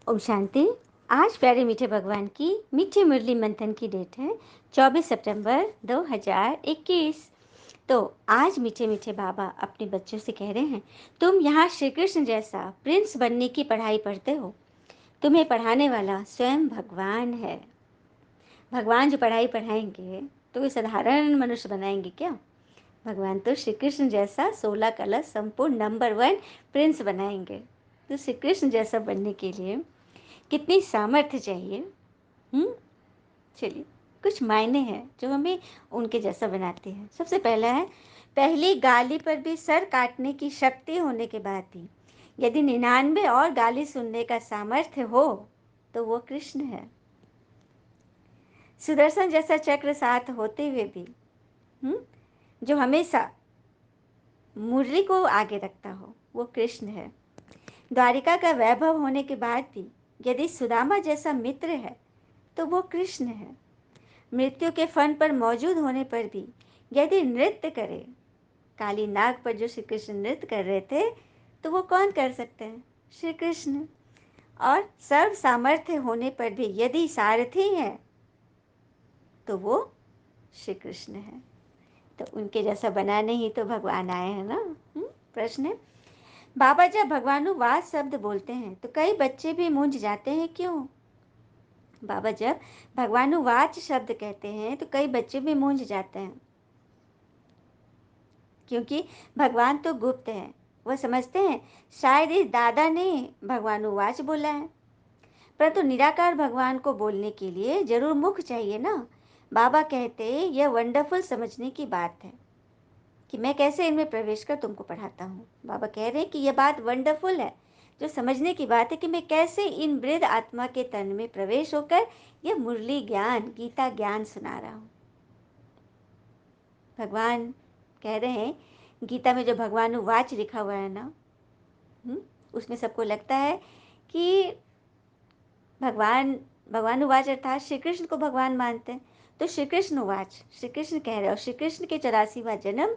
ओम शांति। आज प्यारे मीठे भगवान की मीठी मुरली मंथन की डेट है 24 सितंबर 2021। तो आज मीठे मीठे बाबा अपने बच्चों से कह रहे हैं, तुम यहाँ श्री कृष्ण जैसा प्रिंस बनने की पढ़ाई पढ़ते हो। तुम्हें पढ़ाने वाला स्वयं भगवान है। भगवान जो पढ़ाई पढ़ाएंगे तो वे साधारण मनुष्य बनाएंगे क्या? भगवान तो श्री कृष्ण जैसा 16 कलश संपूर्ण नंबर 1 प्रिंस बनाएंगे। तो श्री कृष्ण जैसा बनने के लिए कितनी सामर्थ्य चाहिए। हम्म चलिए, कुछ मायने हैं जो हमें उनके जैसा बनाते हैं। सबसे पहला है, पहली गाली पर भी सर काटने की शक्ति होने के बाद भी यदि 99 और गाली सुनने का सामर्थ्य हो तो वो कृष्ण है। सुदर्शन जैसा चक्र साथ होते हुए भी जो हमेशा मुरली को आगे रखता हो वो कृष्ण है। द्वारिका का वैभव होने के बाद भी यदि सुदामा जैसा मित्र है तो वो कृष्ण है। मृत्यु के फन पर मौजूद होने पर भी यदि नृत्य करे, काली नाग पर जो श्री कृष्ण नृत्य कर रहे थे, तो वो कौन कर सकते हैं? श्री कृष्ण। और सर्व सामर्थ्य होने पर भी यदि सारथी है तो वो श्री कृष्ण है। तो उनके जैसा बनाने ही तो भगवान आए हैं ना। प्रश्न है, बाबा जब भगवानुवाद शब्द बोलते हैं तो कई बच्चे भी मूंझ जाते हैं, क्यों? बाबा जब भगवानुवाच शब्द कहते हैं तो कई बच्चे भी मूंझ जाते हैं, क्योंकि भगवान तो गुप्त है। वह समझते हैं शायद इस दादा ने भगवानुवाच बोला है, परंतु निराकार भगवान को बोलने के लिए जरूर मुख चाहिए ना। बाबा कहते यह वंडरफुल समझने की बात है कि मैं कैसे इनमें प्रवेश कर तुमको पढ़ाता हूँ। बाबा कह रहे हैं कि यह बात वंडरफुल है, जो समझने की बात है कि मैं कैसे इन वृद्ध आत्मा के तन में प्रवेश होकर यह मुरली ज्ञान, गीता ज्ञान सुना रहा हूँ। भगवान कह रहे हैं, गीता में जो भगवानुवाच लिखा हुआ है ना, उसमें सबको लगता है कि भगवान भगवानुवाच अर्थात श्री कृष्ण को भगवान मानते हैं। तो श्री कृष्ण उवाच, श्री कृष्ण कह रहे हैं, और श्री कृष्ण के 84वां जन्म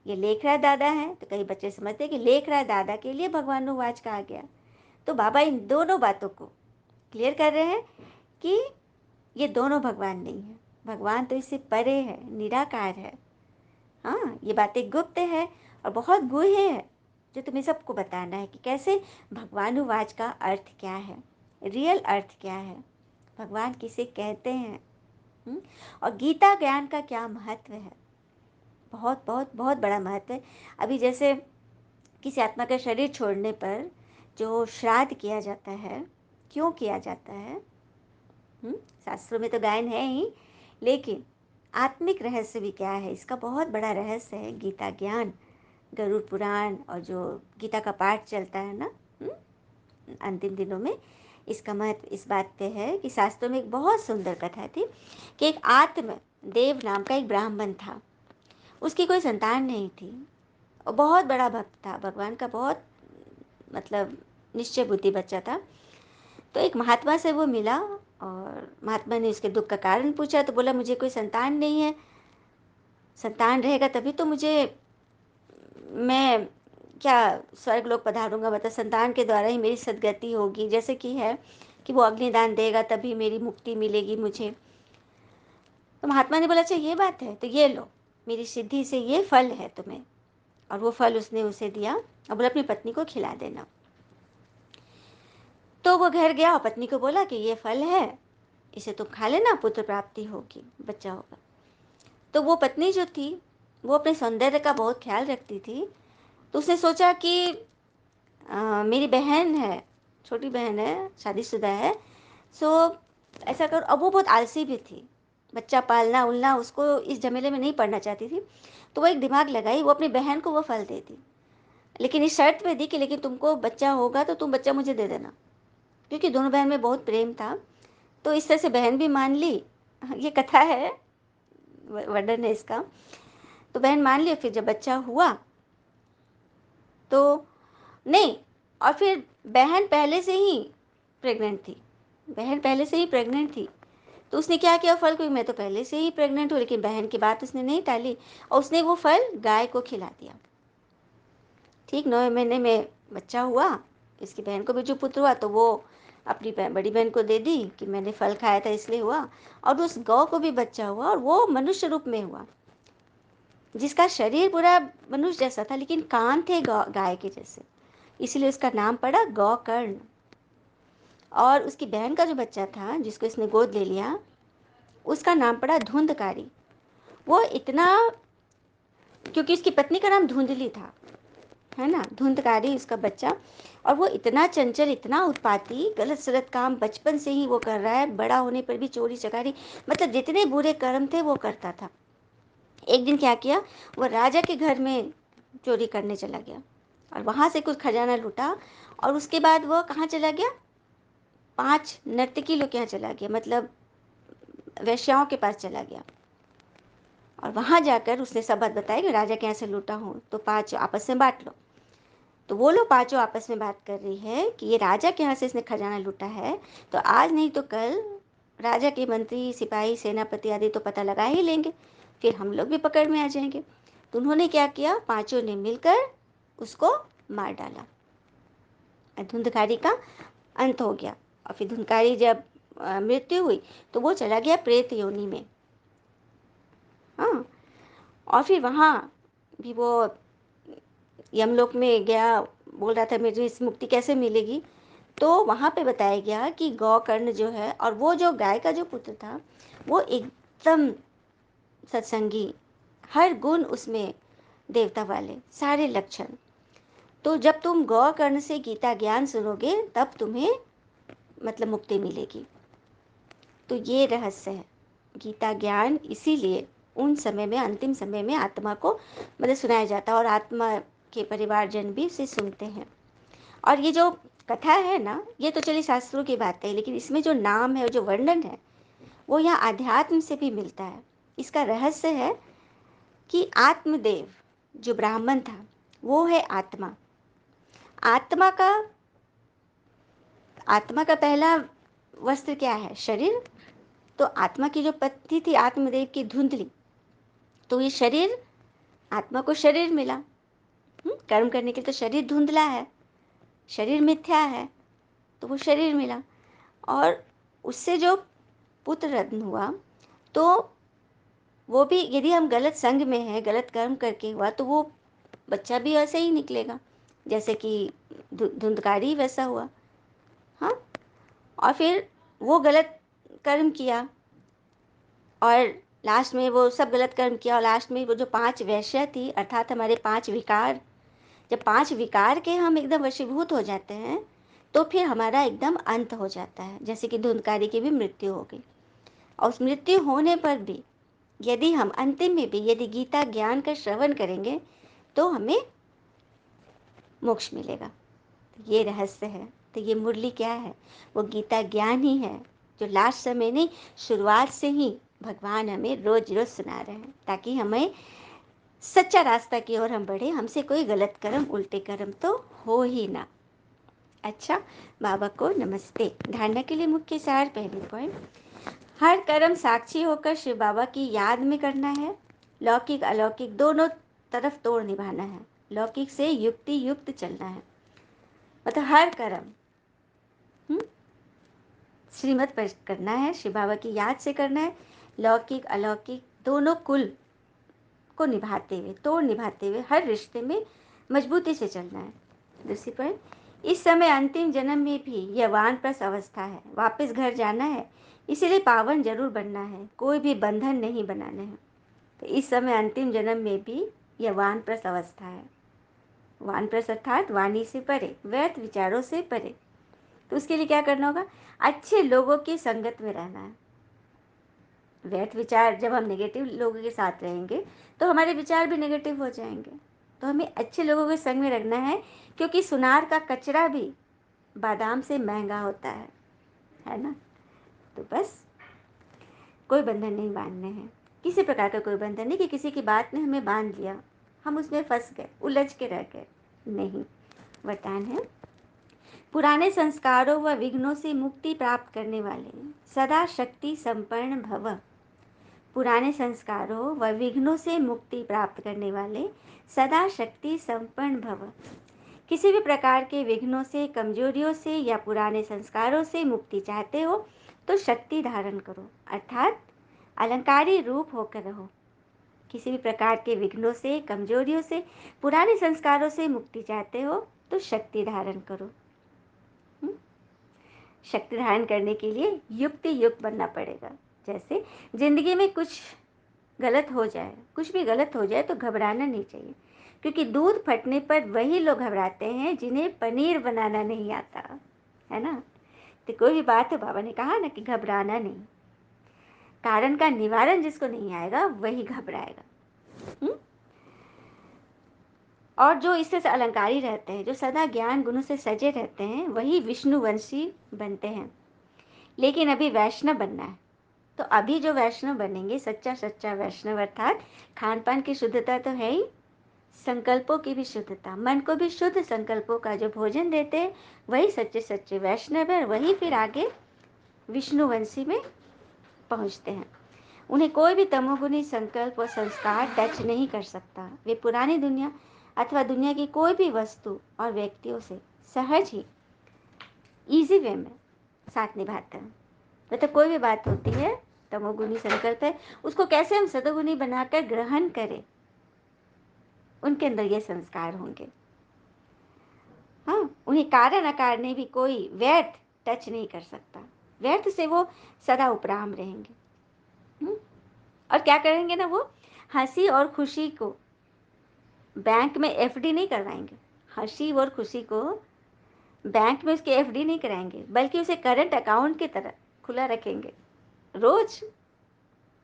ये लेखराज दादा है। तो कई बच्चे समझते हैं कि लेखराज दादा के लिए भगवानुवाच कहा गया। तो बाबा इन दोनों बातों को क्लियर कर रहे हैं कि ये दोनों भगवान नहीं है। भगवान तो इससे परे है, निराकार है। हाँ, ये बातें गुप्त है और बहुत गुह्य है, जो तुम्हें सबको बताना है कि कैसे भगवानुवाच का अर्थ क्या है, रियल अर्थ क्या है, भगवान किसे कहते हैं। और गीता ज्ञान का क्या महत्व है। बहुत बहुत बहुत बड़ा महत्व है। अभी जैसे किसी आत्मा का शरीर छोड़ने पर जो श्राद्ध किया जाता है, क्यों किया जाता है? शास्त्रों में तो गायन है ही, लेकिन आत्मिक रहस्य भी क्या है, इसका बहुत बड़ा रहस्य है गीता ज्ञान, गरुड़ पुराण और जो गीता का पाठ चलता है ना अंतिम दिनों में। इसका महत्व इस बात पे है कि शास्त्रों में एक बहुत सुंदर कथा थी कि एक आत्म देव नाम का एक ब्राह्मण था। उसकी कोई संतान नहीं थी और बहुत बड़ा भक्त था भगवान का, बहुत मतलब निश्चय बुद्धि बच्चा था। तो एक महात्मा से वो मिला और महात्मा ने उसके दुख का कारण पूछा। तो बोला, मुझे कोई संतान नहीं है, संतान रहेगा तभी तो मैं क्या स्वर्ग लोक पधारूंगा, मतलब संतान के द्वारा ही मेरी सदगति होगी। जैसे कि है कि वो अग्निदान देगा तभी मेरी मुक्ति मिलेगी मुझे। तो महात्मा ने बोला, अच्छा ये बात है तो ये लो, मेरी सिद्धि से ये फल है तुम्हें। और वो फल उसने उसे दिया और बोला अपनी पत्नी को खिला देना। तो वो घर गया और पत्नी को बोला कि ये फल है, इसे तुम खा लेना, पुत्र प्राप्ति होगी, बच्चा होगा। तो वो पत्नी जो थी वो अपने सौंदर्य का बहुत ख्याल रखती थी। तो उसने सोचा कि मेरी बहन है, छोटी बहन है, शादीशुदा है, सो ऐसा करो। अब वो बहुत आलसी भी थी, बच्चा पालना उलना उसको इस झमेले में नहीं पड़ना चाहती थी। तो वो एक दिमाग लगाई, वो अपनी बहन को वो फल दे दी, लेकिन इस शर्त पे दी कि लेकिन तुमको बच्चा होगा तो तुम बच्चा मुझे दे देना, क्योंकि दोनों बहन में बहुत प्रेम था। तो इस तरह से बहन भी मान ली। ये कथा है, वर्णन है इसका। तो बहन मान ली। फिर जब बच्चा हुआ तो नहीं, और फिर बहन पहले से ही प्रेग्नेंट थी, बहन पहले से ही प्रेग्नेंट थी। तो उसने क्या किया, फल को, मैं तो पहले से ही प्रेग्नेंट हूँ, लेकिन बहन की बात उसने नहीं टाली और उसने वो फल गाय को खिला दिया। ठीक 9 महीने में बच्चा हुआ, इसकी बहन को भी जो पुत्र हुआ तो वो अपनी बड़ी बहन को दे दी कि मैंने फल खाया था इसलिए हुआ, और उस गौ को भी बच्चा हुआ और वो मनुष्य रूप में हुआ, जिसका शरीर पूरा मनुष्य जैसा था लेकिन कान थे गाय के जैसे, इसलिए उसका नाम पड़ा गौकर्ण। और उसकी बहन का जो बच्चा था जिसको इसने गोद ले लिया, उसका नाम पड़ा धुंधकारी। वो इतना, क्योंकि उसकी पत्नी का नाम धुंधली था, है ना, धुंधकारी उसका बच्चा। और वो इतना चंचल, इतना उत्पाती, गलत सलत काम बचपन से ही वो कर रहा है, बड़ा होने पर भी चोरी चकारी, मतलब जितने बुरे कर्म थे वो करता था। एक दिन क्या किया, वो राजा के घर में चोरी करने चला गया और वहां से कुछ खजाना लूटा, और उसके बाद वो कहाँ चला गया, 5 नर्तकी लोग के यहाँ चला गया, मतलब वेश्याओं के पास चला गया। और वहां जाकर उसने सब बात बताई कि राजा के यहाँ से लूटा हूँ, तो 5 आपस में बांट लो। तो वो लोग पांचों आपस में बात कर रही है कि ये राजा के यहाँ से इसने खजाना लूटा है, तो आज नहीं तो कल राजा के मंत्री, सिपाही, सेनापति आदि तो पता लगा ही लेंगे, फिर हम लोग भी पकड़ में आ जाएंगे। तो उन्होंने क्या किया, पांचों ने मिलकर उसको मार डाला। धुंधकारी का अंत हो गया। और फिर धुंधकारी जब मृत्यु हुई तो वो चला गया प्रेत योनि में। हाँ, और फिर वहाँ भी वो यमलोक में गया, बोल रहा था मुझे इस मुक्ति कैसे मिलेगी। तो वहाँ पे बताया गया कि गौकर्ण जो है, और वो जो गाय का जो पुत्र था, वो एकदम सत्संगी, हर गुण उसमें देवता वाले, सारे लक्षण। तो जब तुम गौकर्ण से गीता ज्ञान सुनोगे तब तुम्हें मतलब मुक्ति मिलेगी। तो ये रहस्य है गीता ज्ञान, इसीलिए उन समय में, अंतिम समय में आत्मा को मतलब सुनाया जाता है, और आत्मा के परिवारजन भी इसे सुनते हैं। और ये जो कथा है ना, ये तो चलिए शास्त्रों की बात है, लेकिन इसमें जो नाम है और जो वर्णन है वो यहाँ आध्यात्म से भी मिलता है। इसका रहस्य है कि आत्मदेव जो ब्राह्मण था वो है आत्मा। आत्मा का आत्मा का पहला वस्त्र क्या है, शरीर। तो आत्मा की जो पत्नी थी आत्मदेव की, धुंधली, तो ये शरीर, आत्मा को शरीर मिला। कर्म करने के लिए तो शरीर धुंधला है, शरीर मिथ्या है, तो वो शरीर मिला। और उससे जो पुत्र रत्न हुआ, तो वो भी यदि हम गलत संग में हैं, गलत कर्म करके हुआ, तो वो बच्चा भी वैसे ही निकलेगा जैसे कि धुंधकारी वैसा हुआ। हाँ, और फिर वो गलत कर्म किया और लास्ट में वो सब गलत कर्म किया, और लास्ट में वो जो 5 वैश्या थी, अर्थात हमारे 5 विकार, जब 5 विकार के हम एकदम वशीभूत हो जाते हैं तो फिर हमारा एकदम अंत हो जाता है, जैसे कि धुंधकारी की भी मृत्यु हो गई। और उस मृत्यु होने पर भी यदि हम अंतिम में भी यदि गीता ज्ञान का श्रवण करेंगे तो हमें मोक्ष मिलेगा। तो ये रहस्य है। तो ये मुरली क्या है, वो गीता ज्ञान ही है, जो लास्ट समय नहीं, शुरुआत से ही भगवान हमें रोज रोज सुना रहे हैं, ताकि हमें सच्चा रास्ता की ओर हम बढ़े, हमसे कोई गलत कर्म, उल्टे कर्म तो हो ही ना। अच्छा, बाबा को नमस्ते। धारणा के लिए मुख्य सार, पहली पॉइंट, हर कर्म साक्षी होकर शिव बाबा की याद में करना है। लौकिक अलौकिक दोनों तरफ तोड़ निभाना है, लौकिक से युक्ति युक्त चलना है, मतलब हर कर्म श्रीमत पर करना है, शिव बाबा की याद से करना है, लौकिक अलौकिक दोनों कुल को निभाते हुए, तोड़ निभाते हुए हर रिश्ते में मजबूती से चलना है। दूसरी पॉइंट, इस समय अंतिम जन्म में भी यह वानप्रस्थ अवस्था है, वापस घर जाना है, इसीलिए पावन जरूर बनना है, कोई भी बंधन नहीं बनाने हैं। तो इस समय अंतिम जन्म में भी यह वानप्रस्थ अवस्था है। वानप्रस्थ अर्थात वाणी से परे, व्यर्थ विचारों से परे। तो उसके लिए क्या करना होगा, अच्छे लोगों की संगत में रहना है। व्यर्थ विचार, जब हम नेगेटिव लोगों के साथ रहेंगे तो हमारे विचार भी नेगेटिव हो जाएंगे। तो हमें अच्छे लोगों के संग में रखना है, क्योंकि सुनार का कचरा भी बादाम से महंगा होता है ना। तो बस कोई बंधन नहीं बांधने हैं, किसी प्रकार का कोई बंधन नहीं कि किसी की बात ने हमें बांध लिया, हम उसमें फंस गए, उलझ के रह गए, नहीं। वरदान है, पुराने संस्कारों व विघ्नों से मुक्ति प्राप्त करने वाले सदा शक्ति संपन्न भव। पुराने संस्कारों व विघ्नों से मुक्ति प्राप्त करने वाले सदा शक्ति संपन्न भव। किसी भी प्रकार के विघ्नों से, कमजोरियों से या पुराने संस्कारों से मुक्ति चाहते हो तो शक्ति धारण करो, अर्थात अलंकारी रूप होकर रहो। किसी भी प्रकार के विघ्नों से, कमजोरियों से, पुराने संस्कारों से मुक्ति चाहते हो तो शक्ति धारण करो। शक्ति धारण करने के लिए युक्ति युक्त बनना पड़ेगा। जैसे जिंदगी में कुछ गलत हो जाए, कुछ भी गलत हो जाए तो घबराना नहीं चाहिए, क्योंकि दूध फटने पर वही लोग घबराते हैं जिन्हें पनीर बनाना नहीं आता, है ना। तो कोई भी बात है, बाबा ने कहा ना कि घबराना नहीं, कारण का निवारण जिसको नहीं आएगा वही घबराएगा। और जो इससे अलंकारी रहते हैं, जो सदा ज्ञान गुणों से सजे रहते हैं, वही विष्णुवंशी बनते हैं। लेकिन अभी वैष्णव बनना है, तो अभी जो वैष्णव बनेंगे, सच्चा सच्चा वैष्णव, अर्थात खान पान की शुद्धता तो है ही, संकल्पों की भी शुद्धता, मन को भी शुद्ध संकल्पों का जो भोजन देते हैं, वही सच्चे सच्चे वैष्णव है। वही फिर आगे विष्णुवंशी में पहुंचते हैं। उन्हें कोई भी तमोगुनी संकल्प और संस्कार टच नहीं कर सकता। वे पुरानी दुनिया अथवा दुनिया की कोई भी वस्तु और व्यक्तियों से सहज ही, इजी वे में साथ निभाते हैं। मतलब कोई भी बात होती है, तमोगुनी संकल्प है, उसको कैसे हम सतोगुनी बनाकर ग्रहण करें, उनके अंदर ये संस्कार होंगे। हाँ, उन्हें कारण अकारण भी कोई व्यर्थ टच नहीं कर सकता। व्यर्थ से वो सदा उपराम रहेंगे। और क्या करेंगे ना, वो हंसी और खुशी को बैंक में एफडी नहीं करवाएंगे। हंसी और खुशी को बैंक में उसके एफडी नहीं कराएंगे, बल्कि उसे करंट अकाउंट की तरह खुला रखेंगे। रोज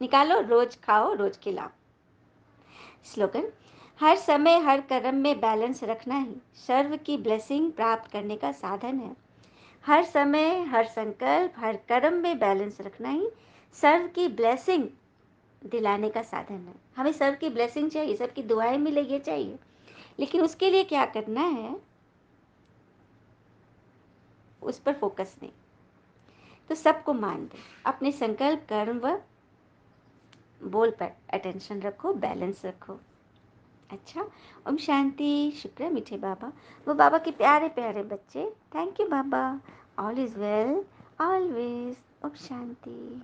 निकालो, रोज खाओ, रोज खिलाओ। स्लोगन: हर समय हर कर्म में बैलेंस रखना ही सर्व की ब्लेसिंग प्राप्त करने का साधन है। हर समय हर संकल्प हर कर्म में बैलेंस रखना ही सर्व की ब्लेसिंग दिलाने का साधन है। हमें सर्व की ब्लेसिंग चाहिए, सबकी दुआएं मिले, ये चाहिए, लेकिन उसके लिए क्या करना है, उस पर फोकस नहीं। तो सबको मान दो, अपने संकल्प कर्म व बोल पर अटेंशन रखो, बैलेंस रखो। अच्छा, ओम शांति। शुक्र है मीठे बाबा, वो बाबा के प्यारे प्यारे बच्चे। Thank you Baba. All is well always. ओम शांति।